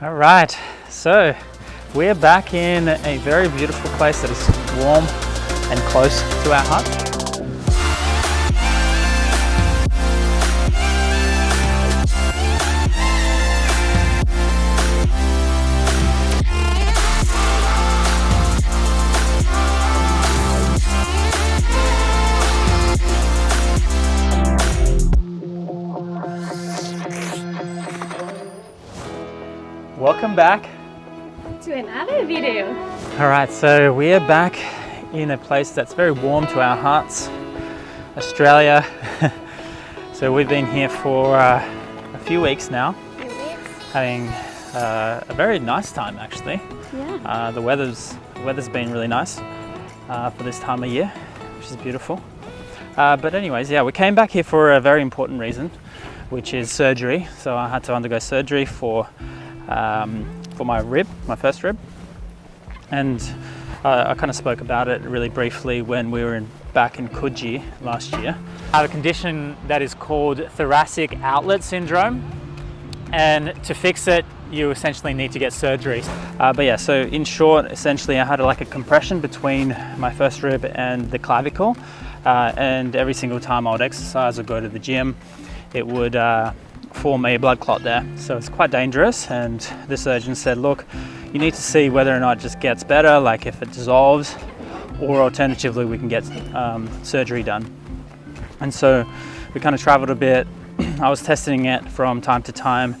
All right, so we're back in a very beautiful place that is warm and close to our hut. Welcome back to another video. All right, so we are back in a place that's very warm to our hearts, Australia. So we've been here for a few weeks now, having a very nice time actually. Yeah. The weather's been really nice for this time of year, which is beautiful. But anyways, yeah, we came back here for a very important reason, which is surgery. So I had to undergo surgery for my first rib, and I kind of spoke about it really briefly when we were back in Coogee last year. I have a condition that is called thoracic outlet syndrome, and to fix it you essentially need to get surgery. But yeah, so in short, essentially I had like a compression between my first rib and the clavicle, and every single time I would exercise or go to the gym, it would form a blood clot there. So it's quite dangerous, and the surgeon said, look, you need to see whether or not it just gets better, like if it dissolves, or alternatively we can get surgery done. And so we kind of traveled a bit. I was testing it from time to time,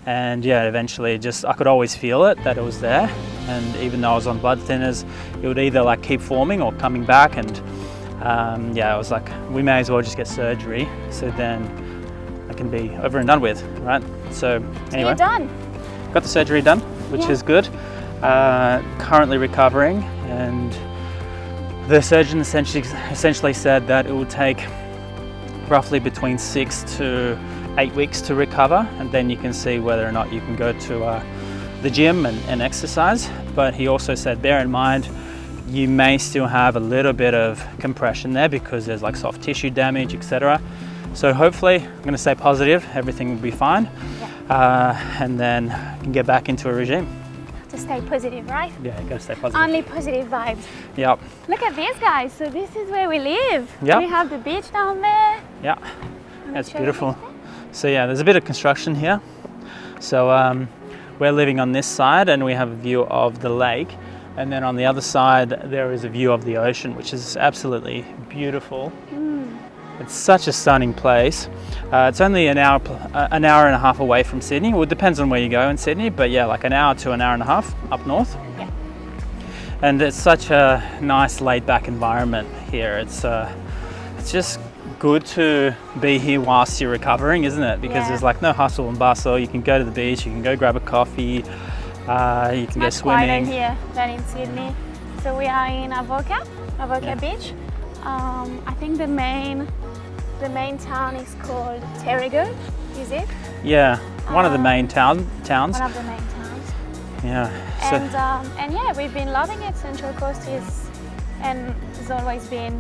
and yeah, eventually I could always feel it, that it was there. And even though I was on blood thinners, it would either like keep forming or coming back. And yeah, I was like, we may as well just get surgery, so then I can be over and done with, right? So anyway, you're done. Got the surgery done, which is good. Currently recovering, and the surgeon essentially said that it would take roughly between 6 to 8 weeks to recover, and then you can see whether or not you can go to the gym and exercise. But he also said, bear in mind, you may still have a little bit of compression there because there's like soft tissue damage, etc. So hopefully, I'm going to stay positive, everything will be fine, and then I can get back into a regime. To stay positive, right? Yeah, you got to stay positive. Only positive vibes. Yep. Look at this, guys. So this is where we live. Yep. We have the beach down there. Yeah, that's beautiful. So yeah, there's a bit of construction here. So we're living on this side, and we have a view of the lake. And then on the other side, there is a view of the ocean, which is absolutely beautiful. It's such a stunning place. It's only an hour and a half away from Sydney. Well, it depends on where you go in Sydney, but yeah, like an hour to an hour and a half up north. Yeah. And it's such a nice laid-back environment here. It's just good to be here whilst you're recovering, isn't it? Because there's like no hustle and bustle. You can go to the beach, you can go grab a coffee, you can go swimming. It's quieter here than in Sydney. So we are in Avoca Beach. I think the main town is called Terrigal, is it? Yeah, one of the main towns. One of the main towns. Yeah. And yeah, we've been loving it. Central Coast has always been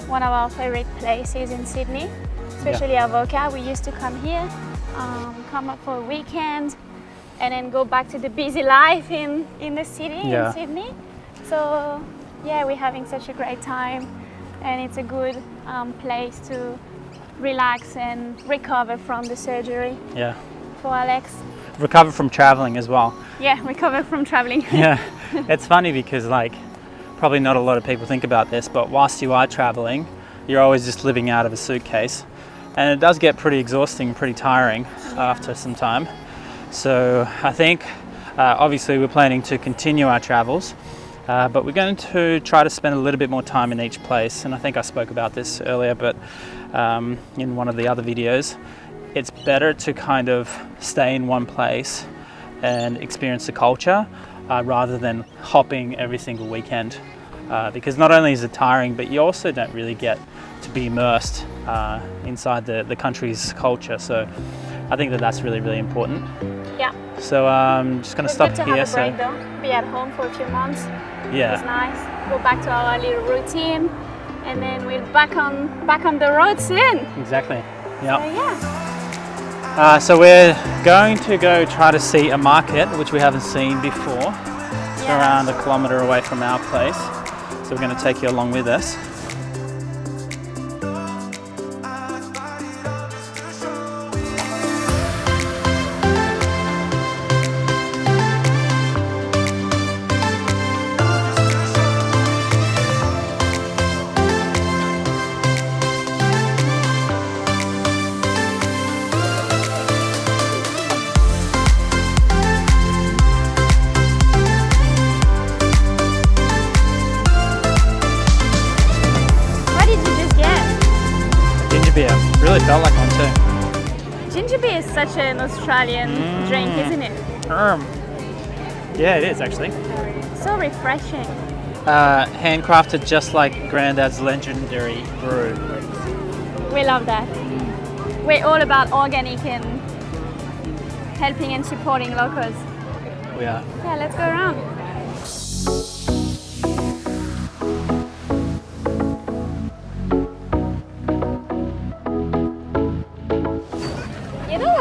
one of our favorite places in Sydney, especially Avoca. We used to come here, come up for a weekend, and then go back to the busy life in the city, in Sydney. So yeah, we're having such a great time, and it's a good place to relax and recover from the surgery. Yeah. For Alex. Recover from traveling as well. Yeah, recover from traveling. Yeah, it's funny because like probably not a lot of people think about this, but whilst you are traveling, you're always just living out of a suitcase, and it does get pretty exhausting, pretty tiring after some time. So I think obviously we're planning to continue our travels, but we're going to try to spend a little bit more time in each place. And I think I spoke about this earlier, but in one of the other videos, it's better to kind of stay in one place and experience the culture rather than hopping every single weekend, because not only is it tiring, but you also don't really get to be immersed inside the country's culture. So I think that's really, really important. Yeah. So I'm just going to stop here. Have a break, though. Be at home for a few months. Yeah. It's nice. Go back to our little routine, and then we're back on the road soon. Exactly. Yeah. So, yeah. So we're going to go try to see a market which we haven't seen before. It's around 1 kilometre away from our place. So we're going to take you along with us. Beer. Really felt like one too. Ginger beer is such an Australian drink, isn't it? Yeah, it is actually. So refreshing. Handcrafted just like Grandad's legendary brew. We love that. We're all about organic and helping and supporting locals. We are. Yeah, let's go around.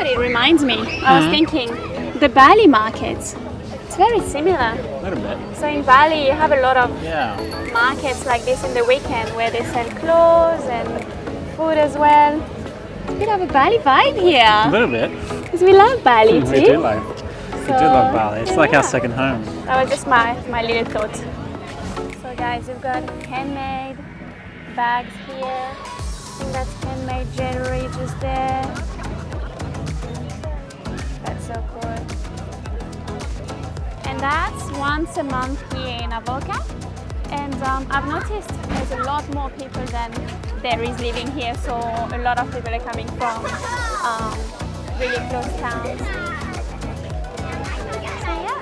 It reminds me, I was thinking, the Bali markets, it's very similar. A little bit. So in Bali you have a lot of markets like this in the weekend where they sell clothes and food as well. It's a bit of a Bali vibe here. A little bit. Because we love Bali too. We do love Bali. It's like our second home. That was just my little thought. So guys, we've got handmade bags here. I think that's handmade jewelry just there. That's so cool. And that's once a month here in Avoca. And I've noticed there's a lot more people than there is living here. So a lot of people are coming from really close towns. So yeah,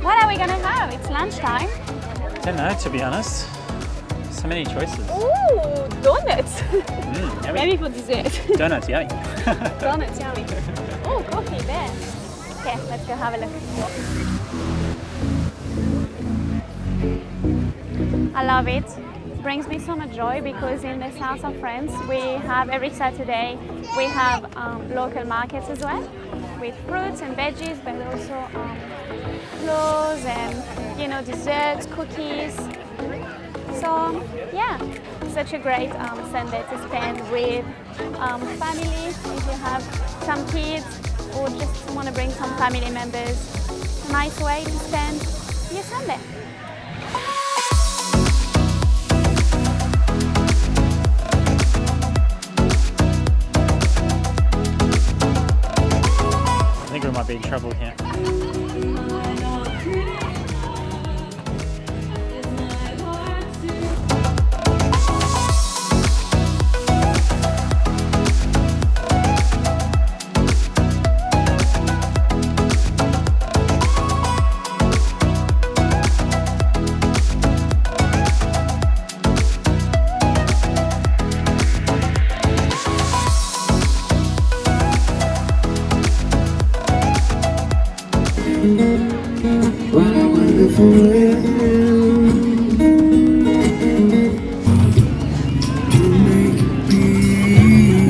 what are we gonna have? It's lunchtime. I don't know, to be honest. So many choices. Ooh, donuts. Yummy. Maybe for dessert. Donuts, yummy. Donuts, yummy. Oh, coffee there. Okay, let's go have a look. I love it. It brings me so much joy because in the south of France we have every Saturday we have local markets as well with fruits and veggies, but also clothes and desserts, cookies. So yeah, such a great Sunday to spend with family. If you have some kids or just want to bring some family members, a nice way to spend your Sunday. I think we might be in trouble here.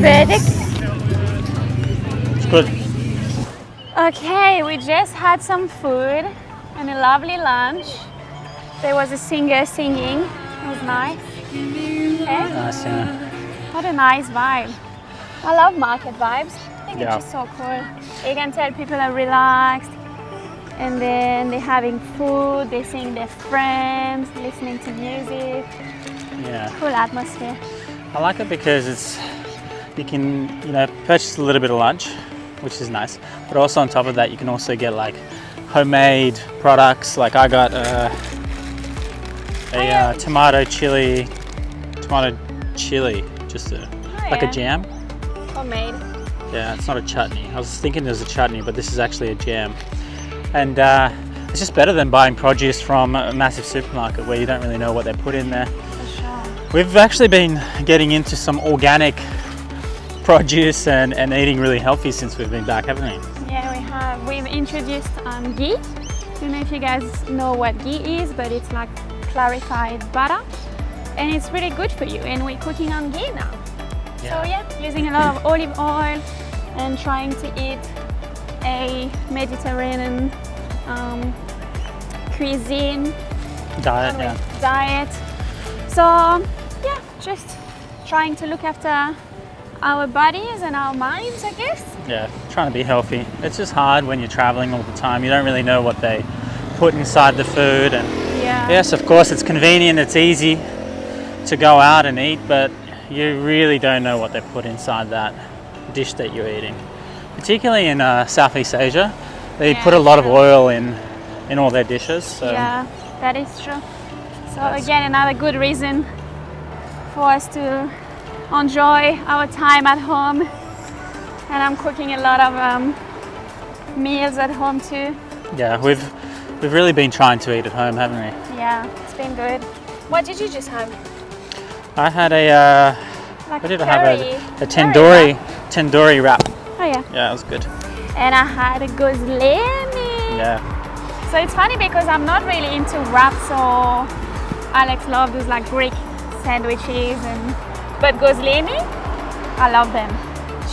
Verdict? It's good. Okay, we just had some food and a lovely lunch. There was a singer singing. It was nice. Okay. Nice, yeah. What a nice vibe. I love market vibes. I think Yeah. it's just so cool. You can tell people are relaxed and then they're having food, they're seeing their friends, listening to music. Yeah. Cool atmosphere. I like it because you can purchase a little bit of lunch, which is nice, but also on top of that you can also get like homemade products. Like I got a tomato chili, just like a jam. Homemade. Yeah, it's not a chutney. I was thinking there's a chutney, but this is actually a jam. And it's just better than buying produce from a massive supermarket where you don't really know what they put in there. For sure. We've actually been getting into some organic produce and eating really healthy since we've been back, haven't we? Yeah, we have. We've introduced ghee. I don't know if you guys know what ghee is, but it's like clarified butter. And it's really good for you. And we're cooking on ghee now. Yeah. So yeah, using a lot of olive oil, and trying to eat a Mediterranean cuisine diet. So yeah, just trying to look after our bodies and our minds, I guess. Yeah, trying to be healthy. It's just hard when you're traveling all the time. You don't really know what they put inside the food, and yes, of course it's convenient, it's easy to go out and eat, but you really don't know what they put inside that dish that you're eating. Particularly in Southeast Asia, they put a lot of oil in all their dishes. So yeah, that is true. So again, another good reason for us to enjoy our time at home. And I'm cooking a lot of meals at home too. Yeah, we've really been trying to eat at home, haven't we? Yeah, it's been good. What did you just have? I had a Like what did curry, I have? A tandoori wrap. Oh yeah. Yeah, it was good. And I had a gozlemi. Yeah. So it's funny because I'm not really into wraps, or Alex loves those like Greek sandwiches, but gozlemi, I love them.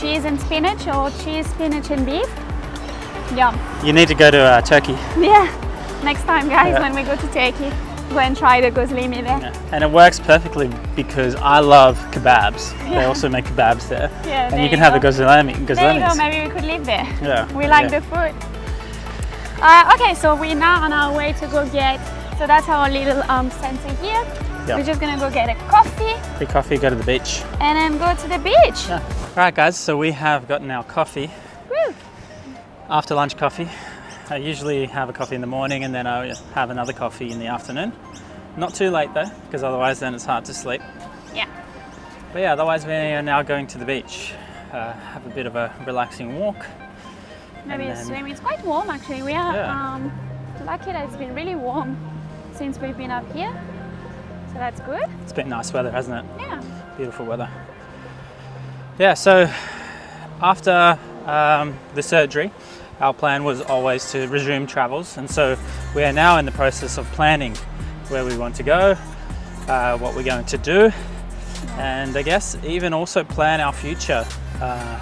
Cheese and spinach, or cheese, spinach and beef. Yum. You need to go to Turkey. Yeah, next time guys, when we go to Turkey, go and try the gozlemi there. Yeah. And it works perfectly because I love kebabs. They also make kebabs there. Yeah, and you can have the gozlemi. There you go, maybe we could live there. Yeah. We like the food. Okay, so we're now on our way to go get, so that's our little center here. Yeah. We're just gonna go get a coffee. Free coffee, go to the beach. And then go to the beach. Yeah. Right guys, so we have gotten our coffee. Woo. After lunch coffee. I usually have a coffee in the morning and then I have another coffee in the afternoon. Not too late though, because otherwise then it's hard to sleep. Yeah. But yeah, otherwise we are now going to the beach. Have a bit of a relaxing walk. Maybe a swim. It's quite warm actually. We are lucky that it's been really warm since we've been up here. So that's good. It's been nice weather, hasn't it? Yeah. Beautiful weather. Yeah, so after the surgery, our plan was always to resume travels, and so we are now in the process of planning where we want to go, what we're going to do, and I guess even also plan our future, I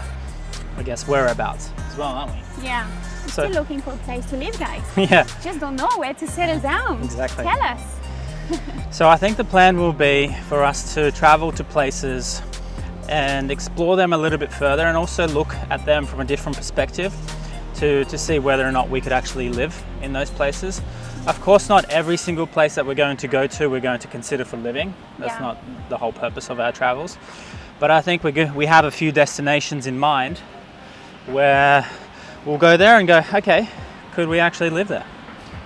guess whereabouts as well, aren't we? Yeah. We're still looking for a place to live, guys. Yeah. Just don't know where to settle down. Exactly. Tell us. So I think the plan will be for us to travel to places and explore them a little bit further, and also look at them from a different perspective to see whether or not we could actually live in those places. Of course, not every single place that we're going to go to we're going to consider for living. That's not the whole purpose of our travels. But I think we have a few destinations in mind where we'll go there and go, okay, could we actually live there?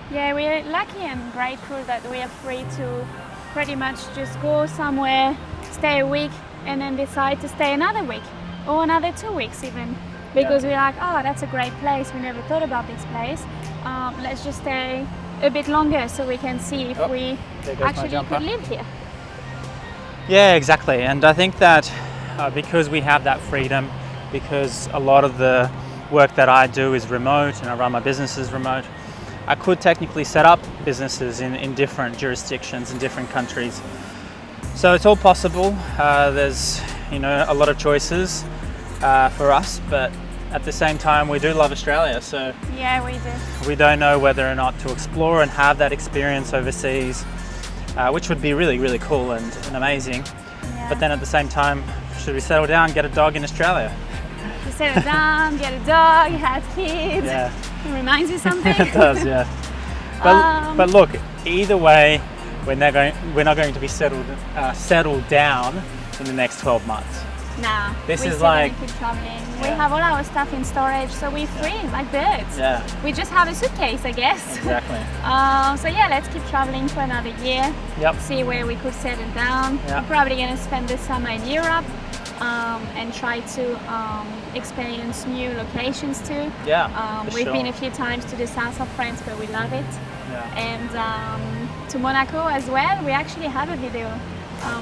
Yeah, we're lucky and grateful that we are free to pretty much just go somewhere, stay a week, and then decide to stay another week or another 2 weeks even. Because we're like, oh, that's a great place. We never thought about this place. Let's just stay a bit longer so we can see if we actually could live here. Yeah, exactly. And I think that because we have that freedom, because a lot of the work that I do is remote and I run my businesses remote, I could technically set up businesses in different jurisdictions, in different countries. So it's all possible. There's a lot of choices for us, but at the same time we do love Australia, so yeah, we do. We don't know whether or not to explore and have that experience overseas, which would be really, really cool and amazing. Yeah. But then at the same time, should we settle down, get a dog in Australia? You settle down, get a dog, have kids. Yeah. It reminds you something. It does, yeah. But look, either way, we're not going to be settled down in the next 12 months. Nah, this is like keep traveling. Yeah. We have all our stuff in storage, so we're free like birds. Yeah. We just have a suitcase, I guess. Exactly. So yeah, let's keep traveling for another year. Yep. See where we could settle down. Yep. We're probably gonna spend the summer in Europe and try to experience new locations too. Yeah. We've been a few times to the south of France, but we love it. Yeah. And to Monaco as well. We actually have a video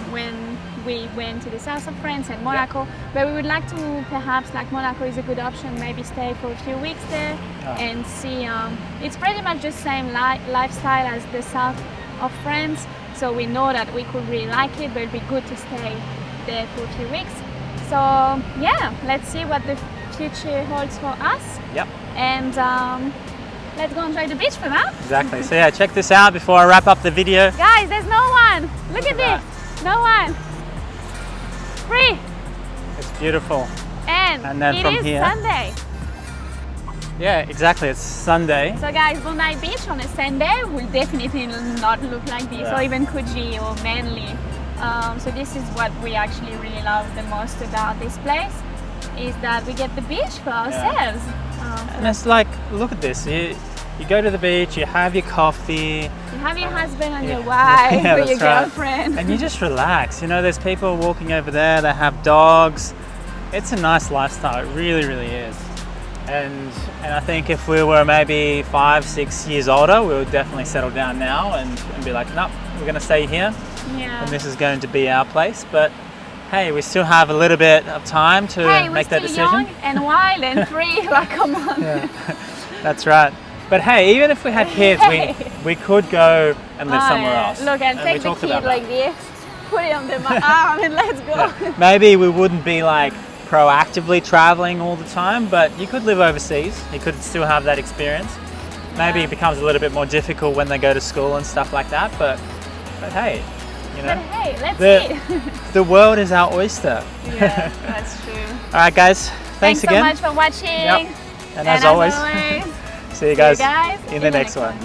when we went to the south of France and Monaco, but we would like to perhaps, like Monaco is a good option, maybe stay for a few weeks there and see. It's pretty much the same lifestyle as the south of France, so we know that we could really like it, but it'd be good to stay there for a few weeks. So yeah, let's see what the future holds for us. Yep. And let's go enjoy the beach for now. Exactly. So yeah, check this out before I wrap up the video. Guys, there's no one. Look at that. this. No one. Free. It's beautiful. And then it from is here. Sunday. Yeah, exactly. It's Sunday. So guys, Bondi Beach on a Sunday will definitely not look like this, Yeah. or even Coogee or Manly. So this is what we actually really love the most about this place, is that we get the beach for ourselves. And it's like, look at this. You go to the beach, you have your coffee. You have your husband and yeah. your wife Yeah, or your that's right. girlfriend. And you just relax. You know, there's people walking over there, they have dogs. It's a nice lifestyle, it really, really is. And I think if we were maybe 5, 6 years older, we would definitely settle down now and be like, nope, we're going to stay here. Yeah. And this is going to be our place. But hey, we still have a little bit of time to make that decision. Young and wild and free. Like, come on. Yeah. That's right. But hey, even if we had kids, we could go and live somewhere else. Look, and we take the talked kid about like this, put it on the arm and let's go. Yeah. Maybe we wouldn't be like proactively traveling all the time, but you could live overseas. You could still have that experience. Maybe it becomes a little bit more difficult when they go to school and stuff like that, but hey, you know. But hey, let's see. The world is our oyster. Yeah, that's true. All right, guys. Thanks again. So much for watching. Yep. And as always, see you guys, in the next one.